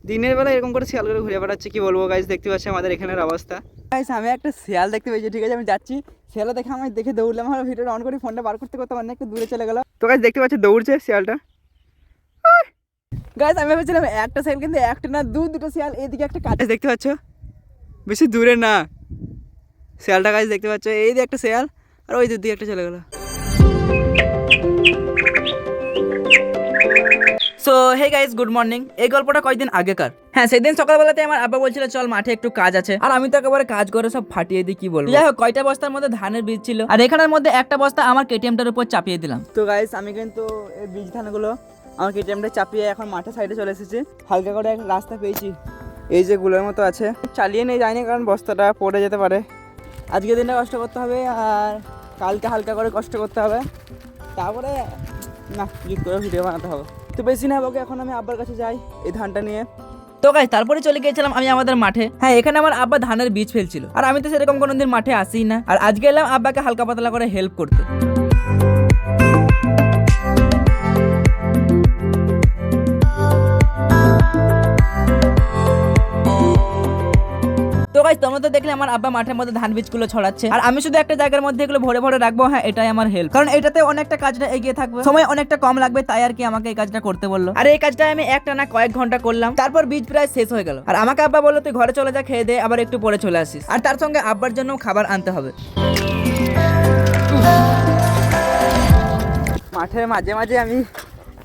দিনের বেলা এরকম করে শিয়াল করে ঘুরে বেড়াচ্ছে, কি বলবো গাইস, দেখতে পাচ্ছি আমাদের এখানের অবস্থা। গাইস আমি একটা শিয়াল দেখতে পেয়েছি, ঠিক আছে, আমি যাচ্ছি, শিয়ালটা দেখে আমি দেখে দৌড়লাম, আমার ভিডিওটা অন করে ফোনটা বার করতে করতে অনেক দূরে চলে গেল। তো গাইস দেখতে পাচ্ছি দৌড়ছে শিয়ালটা। গাইস আমি ভেবেছিলাম একটা শিয়াল, কিন্তু একটা না দুটো শিয়াল, এইদিকে একটা কাজ দেখতে পাচ্ছ, বেশি দূরে না শিয়ালটা গাইস, দেখতে পাচ্ছ এই যে একটা শিয়াল, আর ওই দিকে একটা চলে গেল। So hey guys, good morning. এই গল্পটা কয়েকদিন আগেকার। হ্যাঁ, সেদিন সকালবেলাতে আমার আব্বা বলছিল চল মাঠে একটু কাজ আছে, আর আমি তো একেবারে কাজ করে সব ফাটিয়ে দিই, কি বলবো। যাই হোক, কয়টা বস্তার মধ্যে ধানের বীজ ছিল, আর এখানের মধ্যে একটা বস্তা আমার কেটিএমটার উপর চাপিয়ে দিলাম। তো গাইস আমি কিন্তু এই বীজ ধানগুলো আমার কেটিএমটা চাপিয়ে এখন মাঠের সাইডে চলে এসেছি। হালকা করে একটা রাস্তা পেয়েছি, এই যে গুলোর মতো আছে, চালিয়ে নিয়ে যায়নি কারণ বস্তাটা পড়ে যেতে পারে। আজকের দিনটা কষ্ট করতে হবে, আর কালকে হালকা করে কষ্ট করতে হবে, তারপরে না জিত করে ভিডিও বানাতে হবে। তো বেশি না হবে, এখন আমি আব্বার কাছে যাই এই ধানটা নিয়ে। তো গাইস তারপরে চলে গিয়েছিলাম আমি আমাদের মাঠে। হ্যাঁ, এখানে আমার আব্বা ধানের বীজ ফেলছিল, আর আমি তো সেরকম কোনোদিন মাঠে আসিই না, আর আজকে এলাম আব্বাকে হালকা পাতলা করে হেল্প করতে। তো গাইস তোমরা তো দেখলে আমার আব্বা মাঠের মধ্যে ধান বীজগুলো ছড়াচ্ছে, আর আমি শুধু একটা জায়গার মধ্যে এগুলো ভরে ভরে রাখবো। হ্যাঁ, এটাই আমার হেল্প, কারণ এটাতে অনেকটা কাজটা এগিয়ে থাকবে, সময় অনেকটা কম লাগবে, তাই আর কি আমাকে এই কাজটা করতে বললো। আর এই কাজটা আমি একটা না কয়েক ঘন্টা করলাম, তারপর বীজ প্রায় শেষ হয়ে গেল, আর আমাকে আব্বা বললো তুই ঘরে চলে যা, খেয়ে দে, আবার একটু পরে চলে আসিস, আর তার সঙ্গে আব্বার জন্য খাবার আনতে হবে। মাঠের মাঝে মাঝে আমি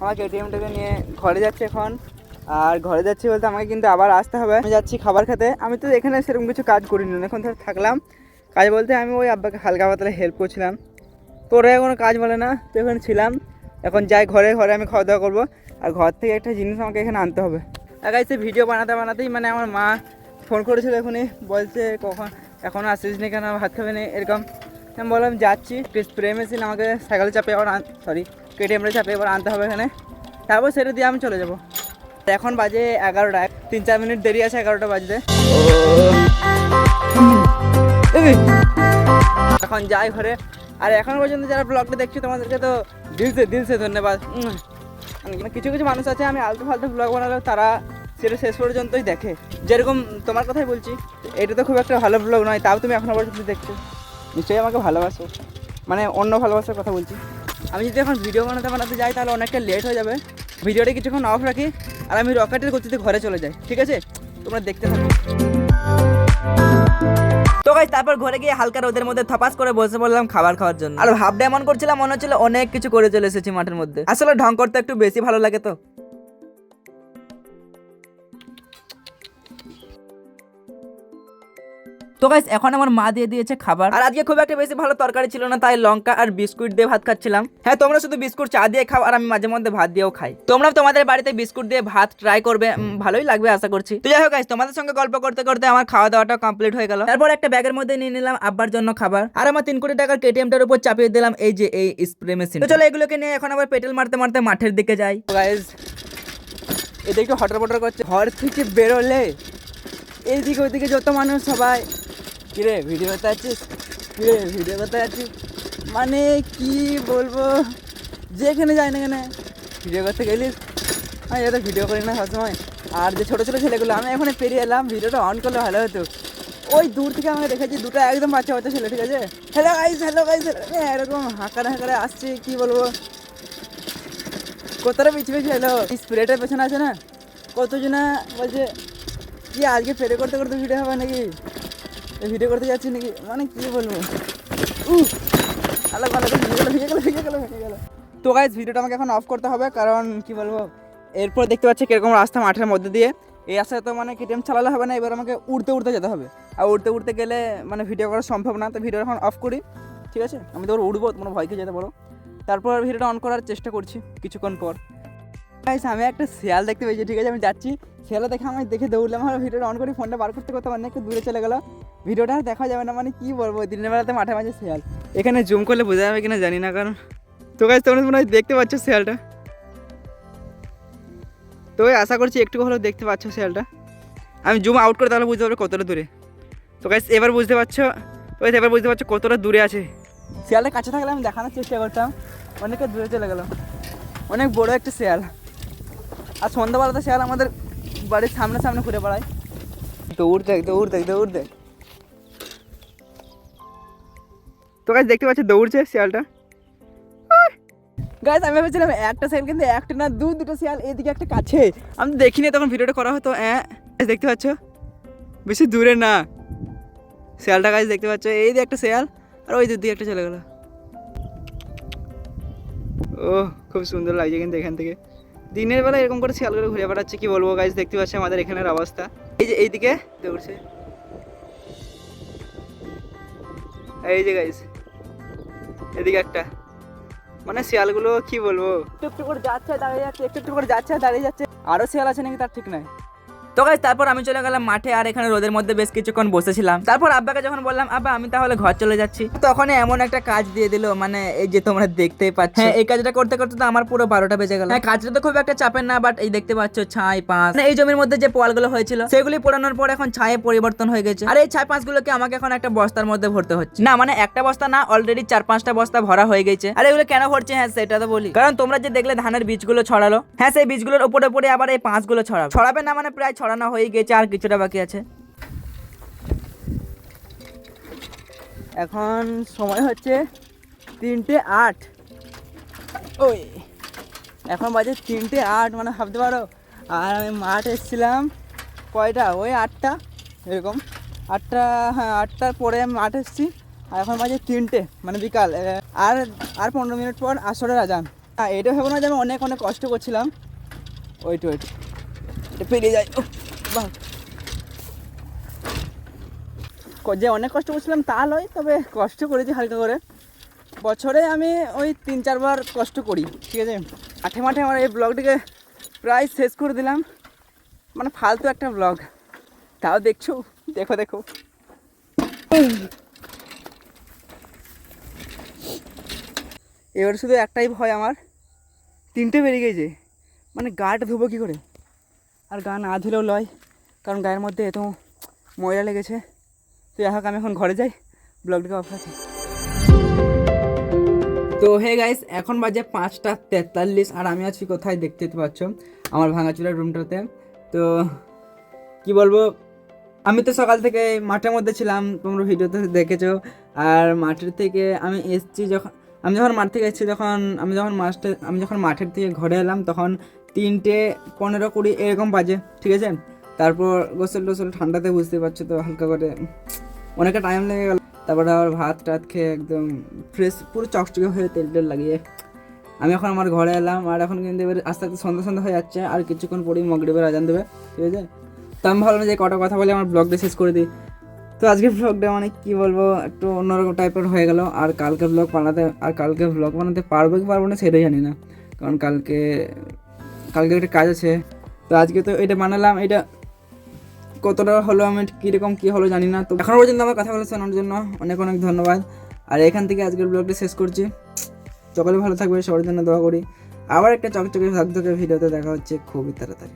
আমার কেটিএমটাকে নিয়ে ঘরে যাচ্ছি এখন, আর ঘরে যাচ্ছি বলতে আমাকে কিন্তু আবার আসতে হবে। আমি যাচ্ছি খাবার খেতে, আমি তো এখানে সেরকম কিছু কাজ করিনি, এখন ধর থাকলাম। কাজ বলতে আমি ওই আব্বাকে হালকা পাতলা হেল্প করছিলাম, তো ওরা কোনো কাজ বলে না, তো এখানে ছিলাম। এখন যাই ঘরে, ঘরে আমি খাওয়া দাওয়া করবো, আর ঘর থেকে একটা জিনিস আমাকে এখানে আনতে হবে। গাইছে ভিডিও বানাতে বানাতেই মানে আমার মা ফোন করেছিল এখনই, বলছে কখন এখনও আসিস নি কেন, ভাত খাবে না এরকম। আমি বললাম যাচ্ছি, স্প্রে মেশিন আমাকে সাইকেলে চাপে আবার সরি কেটিএমটা চাপে এবার আনতে হবে এখানে, তারপর সেটা দিয়ে আমি চলে যাবো। এখন বাজে 11টা, 3-4 মিনিট দেরি আছে 11টা বাজতে। এখন যাই ঘরে, আর এখন পর্যন্ত যারা ব্লগটা দেখছি তোমাদেরকে তো দিলসে ধন্যবাদ। কিছু কিছু মানুষ আছে আমি আলতু ফালতু ব্লগ বানালেও তারা সেটা শেষ পর্যন্তই দেখে, যেরকম তোমার কথাই বলছি, এটা তো খুব একটা ভালো ব্লগ নয়, তাও তুমি এখনো পর্যন্ত দেখছো, নিশ্চয়ই আমাকে ভালোবাসো, মানে অন্য ভালোবাসার কথা বলছি। আমি যদি এখন ভিডিও বানাতে বানাতে যাই তাহলে অনেকটা লেট হয়ে যাবে, ভিডিওটা কিছুক্ষণ অফ রাখি, আর আমি রকেটের গতিতে ঘরে চলে যাই, ঠিক আছে? তোমরা দেখতে থাকো। তো গাইস তারপর ঘরে গিয়ে হালকা রোদের মধ্যে থপাস করে বসে পড়লাম খাবার খাওয়ার জন্য, আর ভাবটা এমন করছিলাম মনে হচ্ছিল অনেক কিছু করে চলে এসেছি মাঠের মধ্যে। আসলে ঢং করতে একটু বেশি ভালো লাগে তো। তো গাইস এখন আমার মা দিয়ে দিয়েছে খাবার, আর আজকে খুব একটা বেশি ভালো তরকারি ছিল না, তাই লঙ্কা আর বিস্কুট দিয়ে ভাত খাচ্ছিলাম। হ্যাঁ, তোমরা শুধু বিস্কুট চা দিয়ে খাও, আর আমি মাঝে মধ্যে ভাত দিয়েও খাই। তোমরা তোমাদের বাড়িতে বিস্কুট দিয়ে ভাত ট্রাই করবে, ভালোই লাগবে আশা করছি। তো যাই হোক গাইস, তোমাদের সঙ্গে গল্প করতে করতে আমার খাওয়া দাওয়াটা কমপ্লিট হয়ে গেল। তারপর একটা ব্যাগের মধ্যে নিয়ে নিলাম আব্বার জন্য খাবার, আর আমার 3 কোটি টাকার কেটিএমটার উপর চাপিয়ে দিলাম এই যে এই স্প্রে মেশিন। তো চলো এগুলোকে নিয়ে এখন আবার পেট্রোল মারতে মারতে মাঠের দিকে যাই। গাইস এটা একটু হটর পটর করছে, ঘর থেকে বেরোলে এইদিকে ওইদিকে যত মানুষ সবাই কিরে ভিডিও করতে আছিস, কিরে ভিডিও করতে আছিস, মানে কি বলবো, যেখানে যাই না কেন ভিডিও করতে গেলিস, আমি যাতে ভিডিও করি না সবসময়। আর যে ছোটো ছোটো ছেলেগুলো, আমি এখানে পেরিয়ে এলাম, ভিডিওটা অন করলে ভালো হতো। ওই দূর থেকে আমি দেখেছি দুটো একদম বাচ্চা বাচ্চা ছেলে, ঠিক আছে, হ্যালো গাইস এরকম হাঁকারে হাঁকারে আসছে, কি বলবো, কতটা পিছিয়ে পিছিয়ে এলো। স্প্রেটার পেছনে আছে না, কতজনা বলছে কি আজকে পেরে করতে করতে ভিডিও হবে নাকি, ভিডিও করতে যাচ্ছি নাকি, মানে কি বলবো, ভিজে গেল। তো গাইস ভিডিওটা আমাকে এখন অফ করতে হবে, কারণ কি বলবো, এরপর দেখতে পাচ্ছি কিরকম রাস্তা মাঠের মধ্যে দিয়ে, এই রাস্তায় তো মানে কেটিএম চালালে হবে না, এবার আমাকে উড়তে উড়তে যেতে হবে, আর উড়তে উড়তে গেলে মানে ভিডিও করা সম্ভব না। তো ভিডিও এখন অফ করি, ঠিক আছে, আমি তো উড়বো, তোমরা ভয়কে যেতে পারো, তারপর ভিডিওটা অন করার চেষ্টা করছি কিছুক্ষণ পর। গাইস আমি একটা শিয়াল দেখতে পেয়েছি, ঠিক আছে, আমি যাচ্ছি, শিয়ালটা দেখে আমি দেখে দৌড়লাম, আমার ভিডিওটা অন করে ফোনটা বার করতে করতে অনেক দূরে চলে গেল, ভিডিওটা আর দেখা যাবে না, মানে কি বলবো, দিনের বেলাতে মাঠে মাঝে শিয়াল, এখানে জুম করলে বোঝা যাবে কিনা জানি না, কারণ তো গাইস তোমরা মনে হয় দেখতে পাচ্ছ শিয়ালটা, তো আশা করছি একটু হলেও দেখতে পাচ্ছ শিয়ালটা, আমি জুম আউট করে তাহলে বুঝতে পারবে কতটা দূরে। তো গাইস এবার বুঝতে পারছো, তো এবার বুঝতে পারছো কতটা দূরে আছে শিয়ালটা, কাছে থাকলে আমি দেখানোর চেষ্টা করতাম, অনেকটা দূরে চলে গেল, অনেক বড় একটা শিয়াল, আর সন্ধ্যাবেলাতে শিয়াল আমাদের বাড়ির সামনে সামনে ঘুরে বেড়ায়। দৌড় দেখ দৌড় দেখ দৌড় দেখ। তো গাইস দেখতে পাচ্ছ দৌড়ছে শিয়ালটা। গাইস আমি ভেবেছিলাম একটা শিয়াল, কিন্তু একটা না দুটো শিয়াল, এদিকে একটা কাছে। আমি দেখিনি তখন ভিডিওটা করা হতো। দেখতে পাচ্ছ বেশি দূরে না শিয়ালটা। গাইস দেখতে পাচ্ছ এই যে একটা শিয়াল, আর ওই দিকে একটা চলে গেল। ও খুব সুন্দর লাগছে কিন্তু এখান থেকে দিনের বেলা এরকম করে শিয়ালগুলো ঘুরে বেড়াচ্ছে। কি বলবো গাইস, দেখতে পাচ্ছি আমাদের এখানের অবস্থা। এই যে এইদিকে দৌড়ছে, এই যে গাইস এদিকে একটা, মানে শিয়ালগুলো কি বলবো, একটু একটু করে যাচ্ছে দাঁড়িয়ে যাচ্ছে, একটু একটু করে যাচ্ছে দাঁড়িয়ে যাচ্ছে। আরো শিয়াল আছে নাকি তার ঠিক নাই। তো গাইস তারপর আমি চলে গেলাম মাঠে, আর এখানে রোদের মধ্যে বেশ কিছুক্ষণ বসেছিলাম। তারপর আব্বাকে যখন বললাম আব্বা আমি তাহলে ঘর চলে যাচ্ছি, তখনই এমন একটা কাজ দিয়ে দিল, মানে এই যে তোমরা দেখতেই পাচ্ছ। হ্যাঁ, এই কাজটা করতে করতে তো আমার পুরো 12টা বেজে গেল। হ্যাঁ, কাজটা তো খুব একটা চাপের না, বাট এই দেখতে পাচ্ছ ছাই পাঁচ, এই জমির মধ্যে যে পোয়ালগুলো হয়েছিল সেগুলি পোড়ানোর পর এখন ছায়ে পরিবর্তন হয়ে গেছে। আর এই ছাই পাঁচগুলোকে আমাকে এখন একটা বস্তার মধ্যে ভরতে হচ্ছে। না মানে একটা বস্তা না, অলরেডি 4-5টা বস্তা ভরা হয়ে গেছে। আর এগুলো কেন ভরছে, হ্যাঁ সেটা তো বলি। কারণ তোমরা যে দেখলে ধানের বীজগুলো ছড়ালো, হ্যাঁ সেই বীজগুলোর উপরে উপরে আবার এই পাঁচগুলো ছড়াবে না, মানে প্রায় ছড়ানো হয়ে গেছে, আর কিছুটা বাকি আছে। এখন সময় হচ্ছে 3:08। ওই এখন বাজে 3:08, মানে ভাবতে পারো। আর আমি মাঠ এসেছিলাম কয়টা, ওই 8টা এরকম, 8টা, হ্যাঁ 8টার পরে আমি মাঠ এসেছি। আর এখন বাজে 3টে, মানে বিকাল। আর 15 মিনিট পর আসরের আজান। এটা ভেবো না যে আমি অনেক অনেক কষ্ট করছিলাম। ওইট এটা পেরিয়ে যায়। বাহ, যে অনেক কষ্ট করছিলাম তা নয়, তবে কষ্ট করেছি হালকা করে। বছরে আমি ওই 3-4 বার কষ্ট করি, ঠিক আছে। মাঠে মাঠে আমার এই ব্লগটিকে প্রায় শেষ করে দিলাম, মানে ফালতু একটা ব্লগ। তাও দেখছো, দেখো দেখো। এবার শুধু একটাই ভয় আমার, 3টে বেরিয়ে গেছে, মানে গাটা ধুবো কী করে। আর গা না ধুলেও লয়, কারণ গায়ের মধ্যে এত ময়লা লেগেছে। তো যাই হোক, আমি এখন ঘরে যাই, ব্লগটিকে অফ রাখি। তো হে গাইস, এখন বাজে 5:43, আর আমি আছি কোথায় দেখতে পাচ্ছ, আমার ভাঙাচুরার রুমটাতে। তো কি বলবো, আমি তো সকাল থেকে মাঠের মধ্যে ছিলাম, তোমরা ভিডিওতে দেখেছো। আর মাঠের থেকে আমি এসেছি, আমি যখন মাঠ থেকে এসেছি, আমি যখন মাঠের থেকে ঘরে এলাম তখন 3:15-20 এরকম বাজে, ঠিক আছে। তারপর গোসল ঠান্ডাতে বুঝতে পারছো তো, হালকা করে অনেকটা টাইম লেগে গেল। তারপরে আবার ভাত টাত খেয়ে একদম ফ্রেশ, পুরো চকচকে হয়ে তেল টেল লাগিয়ে আমি এখন আমার ঘরে এলাম। আর এখন কিন্তু এবার আস্তে আস্তে সন্ধ্যা হয়ে যাচ্ছে, আর কিছুক্ষণ পরেই মাগরিবের আজান দেবে, ঠিক আছে। তো আমি ভাবলাম যে কটা কথা বলে আমার ব্লগটা শেষ করে দিই। তো আজকের ব্লগটা মানে কী বলবো, একটু অন্যরকম টাইপের হয়ে গেল। আর কালকে ব্লগ বানাতে পারবো কি পারবো না সেটাই জানি না, কারণ কালকে একটা কাজ আছে। তো আজকে তো এটা বানালাম, এটা কতটা হলো, আমি কীরকম কী হলো জানি না। তো এখনও পর্যন্ত আমার কথা বলে শোনার জন্য অনেক অনেক ধন্যবাদ। আর এখান থেকে আজকের ব্লগটা শেষ করছি। সকলে ভালো থাকবে, সবার জন্য দোয়া করি। আবার একটা চকচকে ঝকঝকে ভিডিওতে দেখা হচ্ছে খুবই তাড়াতাড়ি।